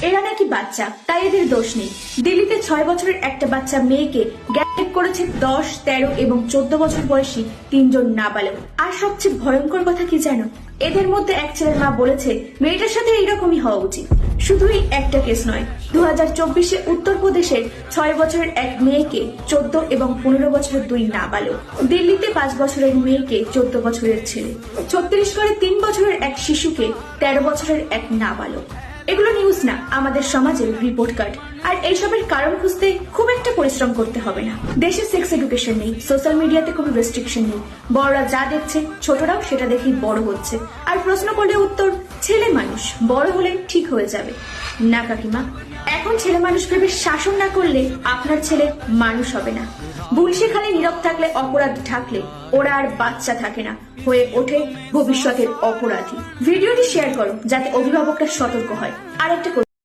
এরা নাকি বাচ্চা, তাই এদের দোষ নেই। দিল্লিতে 6 বছরের একটা বাচ্চা মেয়েকে রেপ করেছে 10, 13 এবং 14 বছর বয়সী 3 জন নাবালক। আর সবচেয়ে ভয়ঙ্কর কথা কি জানো, এদের মধ্যে এক ছেলের মা বলেছে মেয়েটার সাথে এইরকমই হওয়া উচিত। শুধুই একটা কেস নয়, 2024-এ উত্তরপ্রদেশের 6 বছরের এক মেয়েকে 14 এবং 15 বছরের 2 নাবালক, দিল্লিতে 5 বছরের মেয়েকে 14 বছরের ছেলে, ছত্তিশগড়ে 3 বছরের এক শিশুকে 13 বছরের এক নাবালক। এগুলো নিউজ না, আমাদের সমাজের রিপোর্ট কার্ড। আর এইসবের কারণ খুঁজতে খুব একটা পরিশ্রম করতে হবে না। দেশে সেক্স এডুকেশন নেই, সোশ্যাল মিডিয়াতে কোনো রেস্ট্রিকশন নেই, বড়রা যা দেখছে ছোটরাও সেটা দেখেই বড় হচ্ছে। আর প্রশ্ন করলে উত্তর ছেলে মানুষ, বড় হলে ঠিক হয়ে যাবে। না কাকিমা, এখন ছেলে মানুষ ভেবে শাসন না করলে আপনার ছেলে মানুষ হবে না। ভুল শেখালে, নীরব থাকলে, অপরাধ ঢাকলে ওরা আর বাচ্চা থাকে না, হয়ে ওঠে ভবিষ্যতের অপরাধী। ভিডিওটি শেয়ার করো যাতে অভিভাবকরা সতর্ক হয়। আর একটা